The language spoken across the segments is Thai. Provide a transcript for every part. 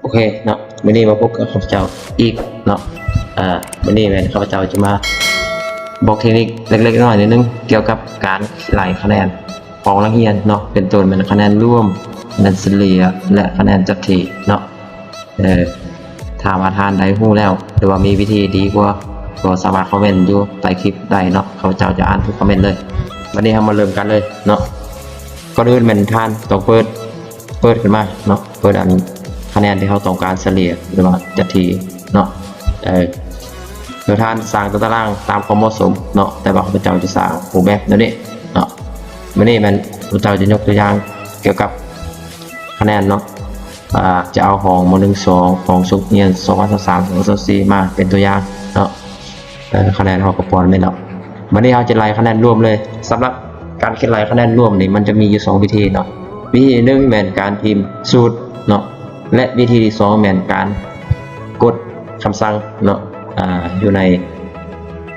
อเคเนาะวันนี้มาพบกับข้าพเจ้าอีกเนาะวันนี้เนี่ยข้าพเจ้าจะมาบอกเทคนิคเล็กๆน้อยๆนิดนึงเกี่ยวกับการไล่คะแนนของนักเรียนเนาะเป็นตัวเป็นคะแนนร่วมคะแนนเฉลี่ยและคะแนนจับทีเนาะถ้าว่าทานได้ฮู้แล้วหรือว่ามีวิธีดีกว่าก็สามารถคอมเมนต์อยู่ใต้คลิปได้เนาะข้าพเจ้าจะอ่านทุกคอมเมนต์เลยวันนี้เรามาเริ่มกันเลยเนาะก่อนอื่นเป็นท่านต้องเปิดขึ้นมาเนาะเปิดอันคะแนนที่เขาต้องการเฉลี่ยหรือว่าจัดทีเนาะโดยท่านสร้างตัวตารางตามความเหมาะสมเนาะแต่ว่าข้าพเจ้าจะสร้างรูปแบบนี้เนาะวันนี้มันข้าพเจ้าจะยกตัวอย่างเกี่ยวกับคะแนนเนาะจะเอาของม.1.2ของสุขเรียน2023-2024มาเป็นตัวอย่างเนาะคะแนนเขาก็ปอนไม่เนาะวันนี้เราจะไล่คะแนนรวมเลยสำหรับการคิดไล่คะแนนรวมนี่มันจะมีอยู่2วิธีเนาะวิธีหนึ่งแมนการพิมพ์สูตรเนาะและวิธีที่2แมนการกดคำสั่งเนาะอยู่ใน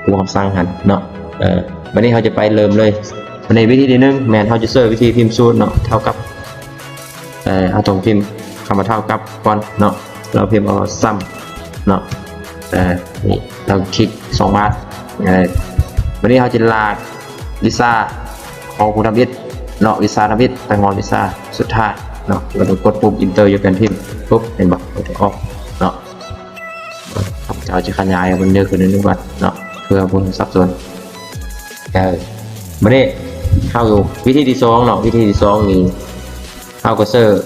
ตัวคำสั่งหันเนาะวันนี้เราจะไปเริ่มเลยในวิธีที่1แมนเราจะเสิร์ชวิธีพิมพ์สูตรเนาะเท่ากับเอาตรงพิมพ์คำว่าเท่ากับก่อนเนาะเราพิมพ์เอาซ้ำเนาะนี่เราคลิก2 บาทวันนี้เราจะลากลิซ่าของคุณธรรมวิทย์เนาะลิซ่าธรรมวิทย์ไปงอนลิซ่าสุดท้ายเนาะเรากดปุ่มอินเตอร์อยู่กันพิมพ์ปุ๊บเห็นบอกเราจะออกเนาะเราจะขยายมันเยอะขึ้นนิดนึงก่อนเนาะเพื่อบุญสับสนวันนี้เข้าอยู่วิธีที่2เนาะวิธีที่2นี่เข้าก็เซอร์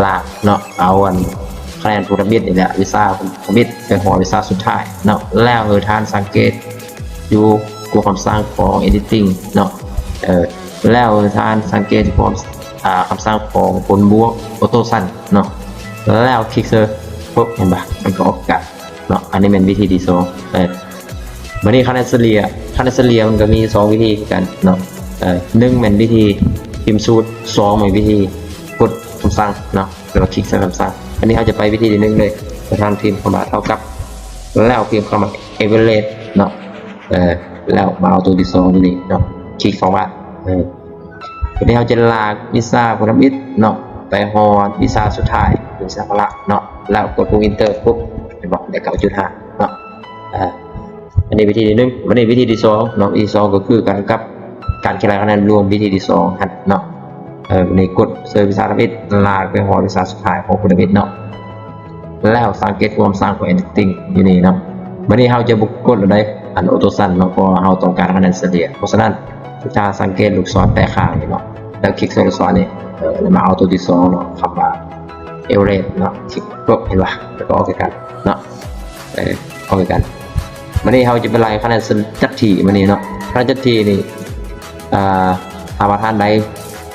ลากเนาะเอาอันคะแนนคุณธรรมวิทย์นี่แหละลิซ่าคุณธรรมวิทย์ไปหอลิซ่าสุดท้ายเนาะแล้วท่านสังเกตอยู่กลัวคำสั่งของ editing เนาะแล้วท่านสังเกตความคำสั่งของผลบวกออโต้สั้นเนาะแล้วคลิกเซอร์ปุ๊บเห็นปะมันก็ออกกันเนาะอันนี้เป็นวิธีที่2วันนี้คะแนนเฉลี่ยมันก็มี2วิธีกันเนาะ1เป็นวิธีพิมพ์สูตร2เป็นวิธีกดคำสั่งเนาะหรือว่าคลิกใส่คำสั่งอันนี้เราจะไปวิธีที่1เลยท่านพิมพ์คำว่าเท่ากับแล้วพิมพ์คำว่า average เนาะแล้วมาเอาตัวที่2นี่เนาะคลิก2 บาทวันนี้เราจะลากลิซ่าคุณธรรมวิทย์เนาะไปฮอลิซ่าสุดท้ายลิซ่าพละเนาะแล้วกดปุ่มอินเตอร์ปุ๊บจะบอกได้9.5เนาะอันนี้วิธีที่1วันนี้วิธีที่2เนาะวิธี2ก็คือการคิดคะแนนรวมวิธีที่2เนาะวันนี้กดเซอร์วิสธรรมวิทย์ลากไปฮอลิซ่าสุดท้ายของคุณธรรมวิทย์เนาะแล้วสังเกตความสร้างของ editing อยู่นี่เนาะวันนี้เราจะบุกกดอะไรอันออโต้ซันเนาะเพราะเราต้องการคะแนนเฉลี่ยเพราะฉะนั้นจะสังเกตลูกศรแตะข้างนี่เนาะแล้วคลิกลูกศรนี่แล้วมาเอาตัวที่2เนาะคำว่า average เนาะคลิกปุ๊บเห็นป่ะแล้วก็ออกกันเนาะออกกันวันนี้เราจะไปไล่คะแนนจัดทีวันนี้เนาะคะแนนจัดทีนี่ถ้าว่าท่านใด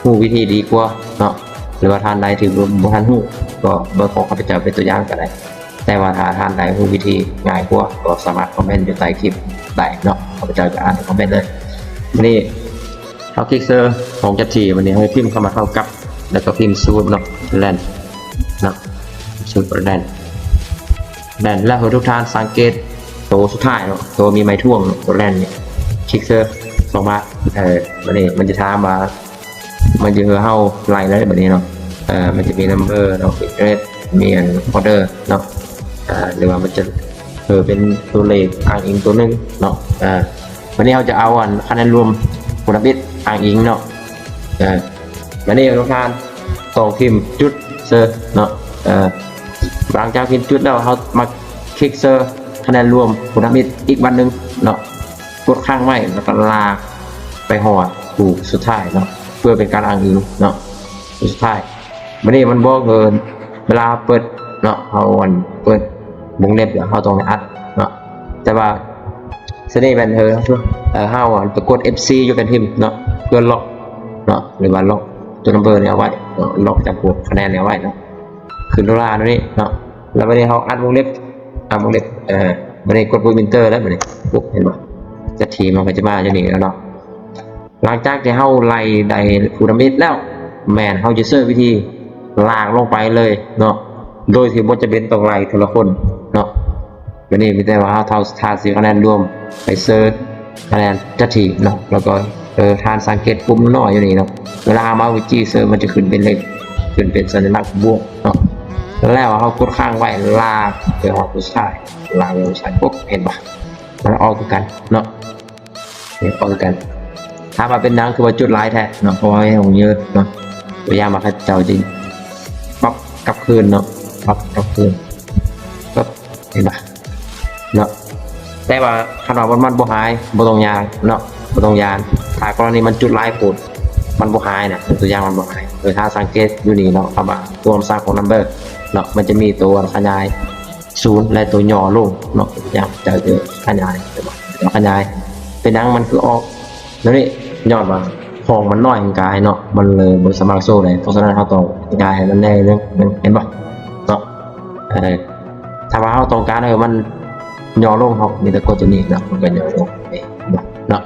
ฮู้วิธีดีกว่าเนาะหรือว่าท่านใดที่บ่ทันฮู้ก็เบอร์ของข้าพเจ้าเป็นตัวอย่างก็ได้แต่ว่าถ้าท่านใดฮู้วิธีง่ายกว่าก็สามารถคอมเมนต์อยู่ใต้คลิปได้เนาะข้าพเจ้าจะอ่านคอมเมนต์เลยวันนี้เราคลิกเซอร์ของจัดทีวันนี้ให้พิมพ์เข้ามาเท่ากับแล้วก็พิมพ์สูตรเนาะแลนเนาะสูตรแลนแล้วทุกท่านสังเกตตัวสุดท้ายเนาะตัวมีไม้ท่วงตัวแลนนี่คลิกเซอร์2 บาทวันนี้มันจะถามว่ามันจะเข้าไล่แล้วแบบนี้เนาะมันจะมี number เนาะ rate มีอัน order เนาะหรือว่ามันจะเป็นตัวเลขอ้างอิงตัวนึงเนาะวันนี้เราจะเอาอันคะแนนรวมคุณธรรมวิทย์อ้างอิงเนาะวันนี้ทุกท่านต้องพิมพ์จุดเซอร์เนาะหลังจากพิมพ์จุดแล้วเรามาคลิกเซอร์คะแนนรวมคุณธรรมวิทย์อีกวันหนึ่งเนาะกดข้างไว้แล้วก็ลากไปหอดถูกสุดท้ายเนาะเพื่อเป็นการอ้างอิงเนาะสุดท้ายวันนี้มันบอกเวลาเปิดเนาะเอาวันเปิดวงเล็บเดี๋ยวเขาต้องอัดเนาะแต่ว่าเสน่ห์แบนเธอห้าวันไปกด FC อยู่กันทิมเนาะเพื่อล็อกเนาะหรือว่าล็อกตัวนัมเบอร์เนี่ยเอาไว้ล็อกจากพวกคะแนนเนี่ยเอาไว้เนาะขึ้นดอลลาร์นี่เนาะแล้ววันนี้เขาอัดวงเล็บวันนี้กดปุ่มอินเตอร์แล้ววันนี้ปุ๊บเห็นป่ะจะทีมันก็จะมาอย่างนี้แล้วเนาะหลังจากที่เขาไล่ได้คุณธรรมวิทย์แล้วแมนเขาจะเสิร์ฟวิธีลากลงไปเลยเนาะโดยที่บ่จะเป็นต้องไล่ทีละคนเนาะวันนี้มีแต่ว่าเท่าทานสีคะแนนรวมไปเสิร์ชคะแนนจัดทีเนาะแล้วก็ทานสังเกตปุ่มน้อยอยู่นี่เนาะเวลามาวิจิเสิร์ชมันจะขึ้นเป็นเลขขึ้นเป็นสัญลักษณ์บวกเนาะ แล้วเขากดข้างไว้ลากไปหอผู้ชายลากไปผู้ชายปุ๊บเห็นปะมันออกคือกันเนาะเนี่ยออกคือกันถ้ามาเป็นนางคือว่าจุดร้ายแท้เนาะเพราะว่าให้ของเยอะเนาะพยายามมาคัดเจ้าจริงปั๊บกลับคืนเนาะปั๊บกลับคืนปั๊บเห็นปะเนาะแต่ว่าขนาดมันบ่หายบ่ต้องยางเนาะบ่ต้องยานถ้ากรณีมันจุดร้ายปูดมันบ่หายนะตัวอย่างมันบ่หายโดยถ้าสังเกตอยู่นี่เนาะครับว่าตัวสร้างของนัมเบอร์เนาะมันจะมีตัวขยายศูนย์และตัวย่อลงเนาะอย่างจะเจอขยายตัวขยายเป็นดังมันคือออกแล้วนี่ยอดว่าของมันน้อยกายเนาะมันเลยบ่สามารถโซ่ได้เพราะฉะนั้นเราต้องกายมันแน่เรื่องเห็นป่ะเนาะถ้าว่าเราต้องการมันย่อลงเขามีแต่กดตัวนี้เนาะมันก็ย่อลงเนาะ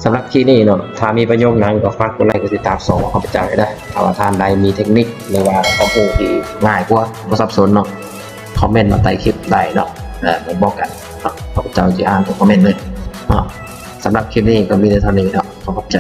สำหรับที่นี่เนาะถ้ามีประโยชน์นั้นก็ฝากกดไลค์กดติดตามส่งข้าพเจ้าได้ถ้าว่าท่านใดมีเทคนิคหรือว่าข้อมูลที่ง่ายกว่าบ่สับสนเนาะคอมเมนต์มาใต้คลิปได้เนาะมาบอกกันข้าพเจ้าจะอ่านทุกคอมเมนต์เลยเนาะสำหรับคลิปนี้ก็มีแต่เท่านี้เนาะขอบใจ